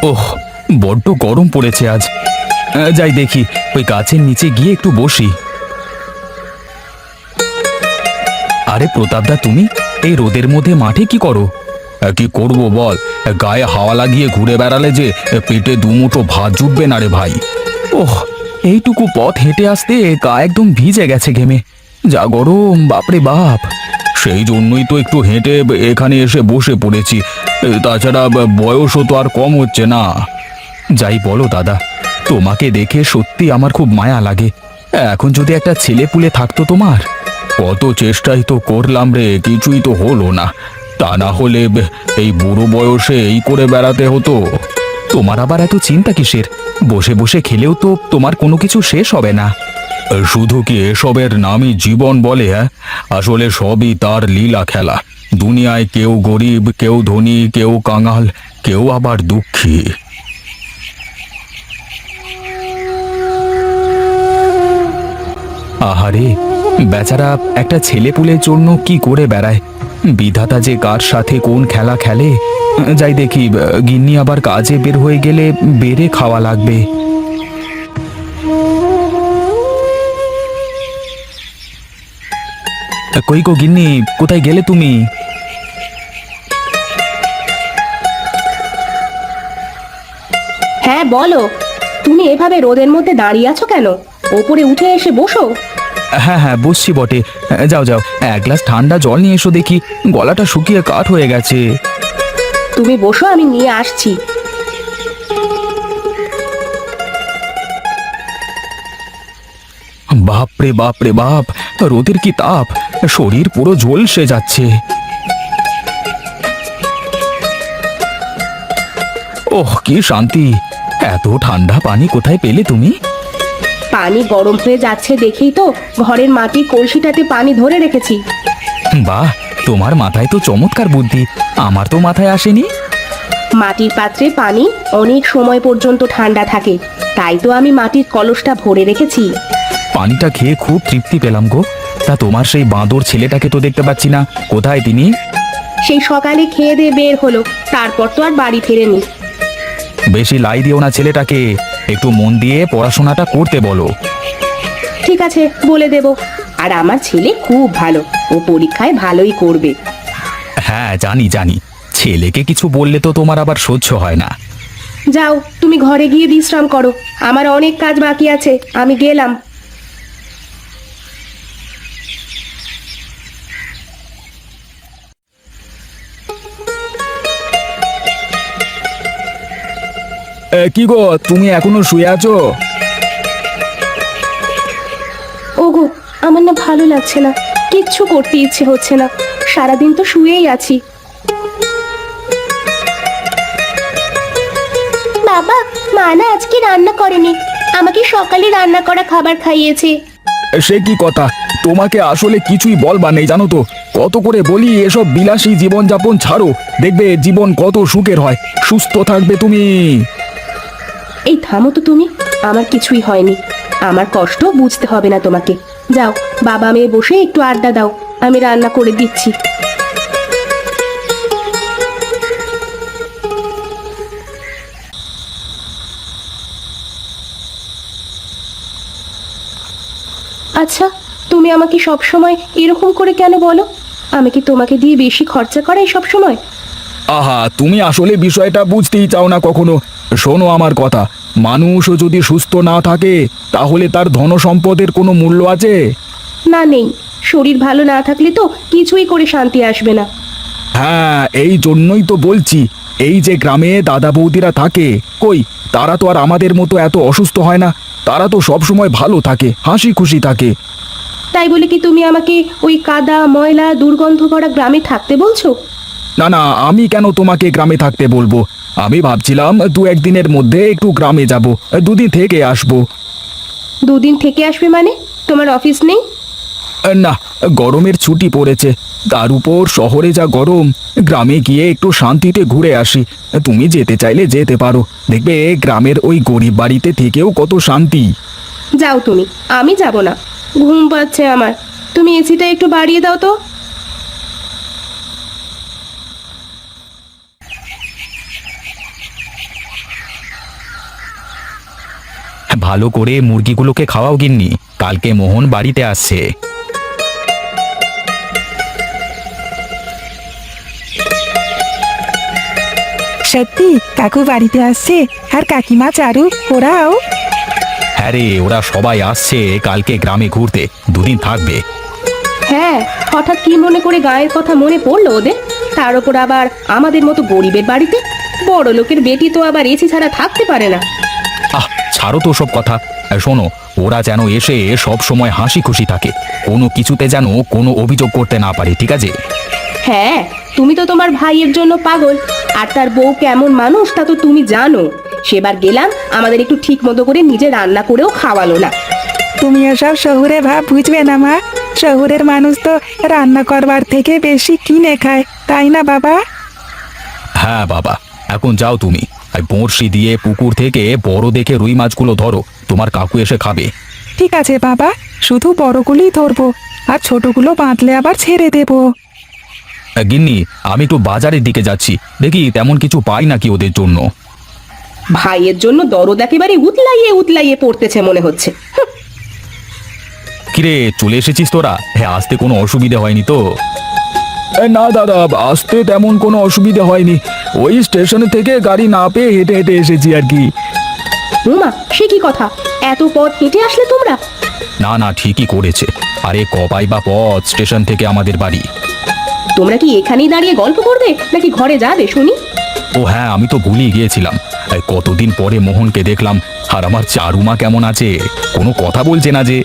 ওহ, বড্ড গরম পড়েছে আজ। যাই দেখি, ওই গাছের নিচে গিয়ে একটু বসি। আরে প্রতাপদা, তুমি এই রোদের মধ্যে মাঠে কি করো? কি করব বল, গায়ে হাওয়া লাগিয়ে ঘুরে বেড়ালে যে পেটে দুমুঠো ভাত জুটবে না রে ভাই। ওহ, এইটুকু পথ হেঁটে আসতে গা একদম ভিজে গেছে ঘেমে। যা গরম, বাপরে বাপ। সেই জন্যই তো একটু হেঁটে এখানে এসে বসে পড়েছি। তাছাড়া বয়সও তো আর কম হচ্ছে না। যাই বলো দাদা, তোমাকে দেখে সত্যি আমার খুব মায়া লাগে। এখন যদি একটা ছেলে পুলে থাকতো তোমার। কত চেষ্টাই তো করলাম রে, কিছুই তো হলো না। তা না হলে এই বুড়ো বয়সে এই করে বেড়াতে হতো। তোমার আবার এত চিন্তা কিসের? বসে বসে খেলেও তো তোমার কোনো কিছু শেষ হবে না। শুধু কি এসবের নামই জীবন বলে? আসলে সবই তার লীলা খেলা। দুনিয়ায় কেউ গরিব, কেউ ধনী, কেউ কাঙাল, কেউ আবার দুঃখী। আহারে, বেচারা একটা ছেলেপুলের জন্য কি করে বেড়ায়। বিধাতা যে কার সাথে কোন খেলা খেলে। যাই দেখি, গিন্নি আবার কাজে বের হয়ে গেলে বেড়ে খাওয়া লাগবে। কই গো গিন্নি, কোথায় গেলে তুমি? হ্যাঁ বলো, তুমি এভাবে রোদের মধ্যে দাঁড়িয়ে আছো কেন? ওপরে উঠে এসে বসো। হ্যাঁ হ্যাঁ, বসছি বটে। যাও যাও, এক গ্লাস ঠান্ডা জল নিয়ে এসো দেখি, গলাটা শুকিয়ে কাঠ হয়ে গেছে। তুমি বসো, আমি নিয়ে আসছি। বাপরে বাপরে বাপ, রোদের কি তাপ! শরীর পুরো ঝলসে যাচ্ছে। ওহ, কি শান্তি! এত ঠান্ডা পানি কোথায় পেলে তুমি? পানি গরম হয়ে যাচ্ছে দেখেই তো ঘরের মাটির কলসিটাতে পানি ধরে রেখেছি। বাহ, তোমার মাথায় তো চমৎকার বুদ্ধি, আমার তো মাথায় আসেনি। মাটির পাত্রে পানি অনেক সময় পর্যন্ত ঠান্ডা থাকে, তাই তো আমি মাটির কলসটা ভরে রেখেছি। পানিটা খেয়ে খুব তৃপ্তি পেলাম গো। তা তোমার সেই বাঁদর ছেলেটাকে তো দেখতে পাচ্ছি না, কোথায় তিনি? সেই সকালে খেয়ে দিয়ে বের হলো, তারপর তো আর বাড়ি ফেরেনি। বেশি লাই দিও না ছেলেটাকে, একটু মন দিয়ে পড়াশোনাটা করতে বলো। ঠিক আছে, বলে দেব। আর আমার ছেলে খুব ভালো, ও পরীক্ষায় ভালোই করবে। হ্যাঁ জানি জানি, ছেলেকে কিছু বললে তো তোমার আবার সহ্য হয় না। যাও, তুমি ঘরে গিয়ে বিশ্রাম করো, আমার অনেক কাজ বাকি আছে, আমি গেলাম। কি গো, তুমি এখনো শুয়ে আছো? ওগো, আমার না ভালো লাগছে না, কিচ্ছু করতে ইচ্ছে হচ্ছে না, সারাদিন তো শুয়েই আছি। বাবা, মা না আজকে রান্না করেনি, আমাকে সকালে রান্না করা খাবার খাইয়েছে। সে কি কথা, তোমাকে আসলে কিছুই বলবা নেই জানো তো। কত করে বলি এসব বিলাসী জীবনযাপন ছাড়ো, দেখবে জীবন কত সুখের হয়, সুস্থ থাকবে তুমি। এই থামো তো তুমি, আমার কিছুই হয়নি, আমার কষ্ট বুঝতে হবে না তোমাকে। যাও, বাবা মেয়ে বসে একটু আড্ডা দাও, আমি রান্না করে দিচ্ছি। আচ্ছা, তুমি আমাকে সব সময় এরকম করে কেন বলো? আমি কি তোমাকে দিয়ে বেশি খরচা করাই সব সময়? আহা, তুমি আসলে বিষয়টা বুঝতেই চাও না কখনো। শোনো আমার কথা, মানুষও যদি সুস্থ না থাকে তাহলে তার ধন সম্পদের কোনো মূল্য আছে? না, নেই। শরীর ভালো না থাকলে তো কিছুই করে শান্তি আসবে না। হ্যাঁ, এই জন্যই তো বলছি, এই যে গ্রামে দাদা বৌদিরা থাকে, কই তারা তো আর আমাদের মতো এত অসুস্থ হয় না। তারা তো সব সময় ভালো থাকে, হাসি খুশি থাকে। তাই বলে কি তুমি আমাকে ওই কাদা ময়লা দুর্গন্ধ ভরা গ্রামে থাকতে বলছো? না না, আমি কেন তোমাকে গ্রামে থাকতে বলবো? আমি ভাবছিলাম দু একদিনের মধ্যে একটু গ্রামে যাব, দুদিন থেকে আসবো। দুদিন থেকে আসবে মানে? তোমার অফিস নেই? না, গরমের ছুটি পড়েছে, তার উপর শহরে যা গরম, গ্রামে গিয়ে একটু শান্তিতে ঘুরে আসি। তুমি যেতে চাইলে যেতে পারো, দেখবে গ্রামের ওই গরিব বাড়িতে থেকেও কত শান্তি। যাও তুমি, আমি যাব না, ঘুম পাচ্ছে আমার। তুমি এসিটা একটু বাড়িয়ে দাও তো। ভালো করে মুরগিগুলোকে খাওয়াও গিন্নি, কালকে মোহন বাড়িতে আসছে। সত্যি কাকু বাড়িতে আসছে? আর কাকিমা চারু ওরাও? হ্যাঁ রে, ওরা সবাই আসছে কালকে গ্রামে ঘুরতে, দুদিন থাকবে। হ্যাঁ, হঠাৎ কি মনে করে গায়ের কথা মনে পড়লো ওদের? তার উপর আবার আমাদের মতো গরিবের বাড়িতে। বড় লোকের বেটি তো আবার এসি ছাড়া থাকতে পারে না। আহ, ছাড়ো তো সব কথা। শোনো, ওরা যেন এসে সব সময় হাসি খুশি থাকে, কোনো কিছুতে যেন কোনো অভিযোগ করতে না পারে, ঠিক আছে? হ্যাঁ, তুমি তো তোমার ভাইয়ের জন্য পাগল, আর তার বউ কেমন মানুষ তা তো তুমি জানো। সেবার গেলাম, আমাদের একটু ঠিক মতো করে নিজে রান্না করেও খাওয়ালো না। তুমি এসব শহুরে ভাব বুঝবে না মা। শহুরের মানুষ তো রান্না করবার থেকে বেশি কিনে খায়, তাই না বাবা? হ্যাঁ বাবা, এখন যাও তুমি, আর বড়শি দিয়ে পুকুর থেকে বড় দেখে রুই মাছগুলো ধরো, তোমার কাকু এসে খাবে। ঠিক আছে বাবা, শুধু বড়গুলোই ধরবো, আর ছোটগুলো বাঁধলে আবার ছেড়ে দেবো। গিন্নি, আমি একটু বাজারের দিকে যাচ্ছি, দেখি তেমন কিছু পাই নাকি ওদের জন্য। ভাইয়ের জন্য দরদ একেবারে উতলাইয়ে উতলাইয়ে পড়তেছে মনে হচ্ছে। কিরে, চলে এসেছিস তোরা? হ্যাঁ, আসতে কোনো অসুবিধে হয়নি তো? না দাদা, আসতে তেমন কোনো অসুবিধে হয়নি, ওই স্টেশনে থেকে গাড়ি না পেয়ে হেঁটে হেঁটে এসেছি আর কি। উমা, সে কি কথা, এত পথ হেঁটে আসলে তোমরা? না না, ঠিকই করেছে। আরে কপাই বা পথ স্টেশন থেকে আমাদের বাড়ি। তোমরা কি এখানেই দাঁড়িয়ে গল্প করবে নাকি ঘরে যাবে শুনি? ও হ্যাঁ, আমি তো ভুলেই গিয়েছিলাম। এই কতদিন পরে মোহনকে দেখলাম, আর আমার চারুমা কেমন আছে? কোনো কথা বলছে না যে।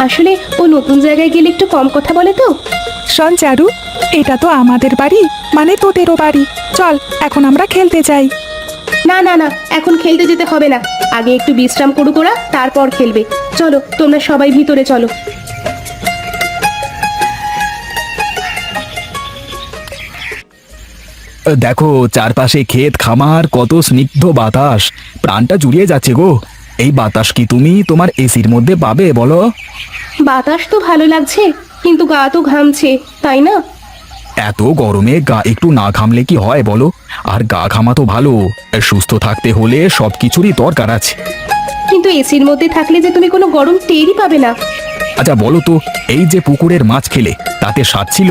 আসলে ও নতুন জায়গায় গেলে একটু কম কথা বলে তো। শোন চারু, এটা তো আমাদের বাড়ি, মানে তোদেরও বাড়ি। চল এখন আমরা খেলতে যাই। না না না, এখন খেলতে যেতে হবে না, আগে একটু বিশ্রাম করুক ওরা, তারপর খেলবে। চলো, তোমরা সবাই ভিতরে চলো। দেখো চারপাশে ক্ষেত খামার, কত স্নিগ্ধ বাতাস, প্রাণটা জুড়িয়ে যাচ্ছে গো। এই বাতাস কি তুমি তোমার এসির মধ্যে পাবে বলো? বাতাস তো ভালো লাগছে, কিন্তু গা তো ঘামছে, তাই না? এত গরমে গা একটু না ঘামলে কি হয় বলো? আর গা ঘামা তো ভালো, সুস্থ থাকতে হলে সব কিছুরই দরকার আছে। কিন্তু এসির মধ্যে থাকলে যে তুমি কোনো গরম টেরই পাবে না। আচ্ছা বলো তো, এই যে পুকুরের মাছ খেলে, তাতে স্বাদ ছিল?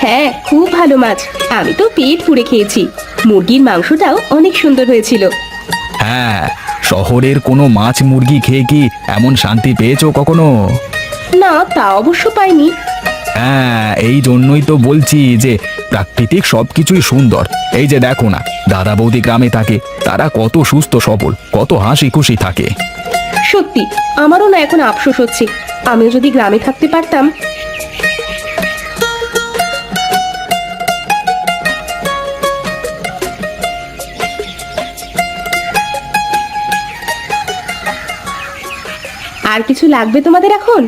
হ্যাঁ, খুব ভালো মাছ, আমি তো পেট পুড়ে খেয়েছি। মুরগির মাংসটাও অনেক সুন্দর হয়েছিল। হ্যাঁ, শহরের কোনো মাছ মুরগি খেয়ে কি এমন শান্তি পেয়েছো কখনো? না, তা অবশ্য পাইনি। হ্যাঁ, এই জন্যই তো বলছি যে প্রাকৃতিক সবকিছুই সুন্দর। এই যে দেখো না, দাদা বৌদি গ্রামে থাকে, তারা কত সুস্থ সবল, কত হাসি খুশি থাকে। সত্যি, আমারও না এখন আফসোস হচ্ছে, আমিও যদি গ্রামে থাকতে পারতাম। আর কিছু লাগবে তোমাদের এখন?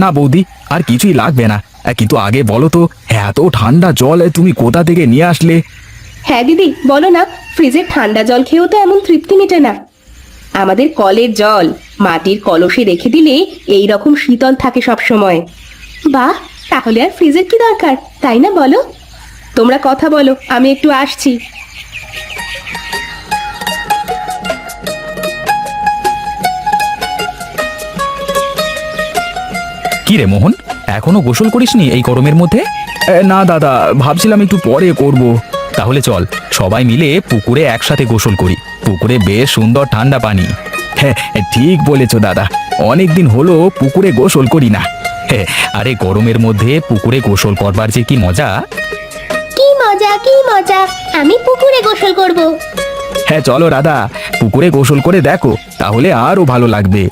না বৌদি, আর কিছুই লাগবে না, কিন্তু আগে বলো তো, এত ঠান্ডা জল তুমি কোথা থেকে নিয়ে আসলে? হ্যাঁ দিদি, বলো না, ফ্রিজের ঠান্ডা জল খেয়েও তো এমন তৃপ্তি মেটে না। আমাদের কলের জল মাটির কলসে রেখে দিলে এই রকম শীতল থাকে সব সময়। বাহ, তাহলে আর ফ্রিজের কি দরকার, তাই না বলো? তোমরা কথা বলো, আমি একটু আসছি। কি রে মোহন, এখনো গোসল করিসনি এই গরমের মধ্যে? না দাদা, ভাবছিলাম একটু পরে করব। তাহলে চল সবাই মিলে পুকুরে একসাথে গোসল করি, পুকুরে বেশ সুন্দর ঠান্ডা পানি। হ্যাঁ, ঠিক বলেছো দাদা, অনেকদিন হলো পুকুরে গোসল করি না। হ্যাঁ, আরে গরমের মধ্যে পুকুরে গোসল করবার যে কি মজা! কি মজা, কি মজা, আমি পুকুরে গোসল করব। হ্যাঁ চলো রাধা, পুকুরে গোসল করে দেখো, তাহলে আরো ভালো লাগবে।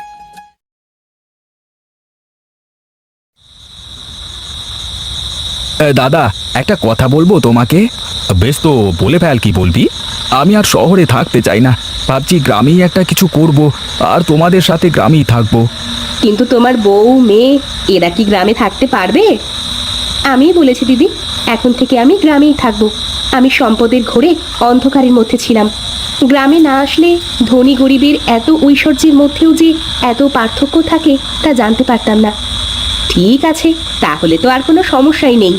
দাদা, একটা কথা বলবো তোমাকে? বেশ তো, বলে ফেল, কি বলবি? আমি আর শহরে থাকতে চাই না, ভাবছি গ্রামেই একটা কিছু করব, আর তোমাদের সাথে গ্রামেই থাকবো। কিন্তু তোমার বউ মেয়ে এরা কি গ্রামে থাকতে পারবে? আমি বলেছি দিদি, এখন থেকে আমি গ্রামেই থাকবো। আমি সম্পদের ঘোরে অন্ধকারের মধ্যে ছিলাম, গ্রামে না আসলে ধনী গরিবের এত ঐশ্বর্যের মধ্যেও যে এত পার্থক্য থাকে তা জানতে পারতাম না। ঠিক আছে, তাহলে তো আর কোনো সমস্যাই নেই।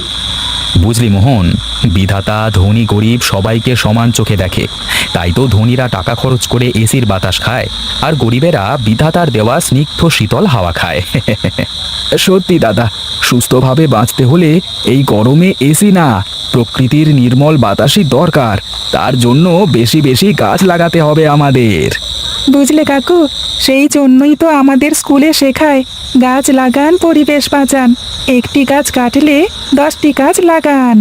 বুঝলি মোহন, বিধাতা ধনী গরিব সবাইকে সমান চোখে দেখে। তাই তো ধনীরা টাকা খরচ করে এসির বাতাস খায়, আর গরিবেরা বিধাতার দেওয়া স্নিগ্ধ শীতল হাওয়া খায়। সত্যি দাদা, সুস্থভাবে বাঁচতে হলে এই গরমে এসি না, প্রকৃতির নির্মল বাতাসই দরকার। তার জন্য বেশি বেশি গাছ লাগাতে হবে আমাদের। বুঝলে কাকু, সেই জন্যই তো আমাদের স্কুলে শেখায় গাছ লাগান পরিবেশ বাঁচান, একটি গাছ কাটলে 10টি গাছ লাগান।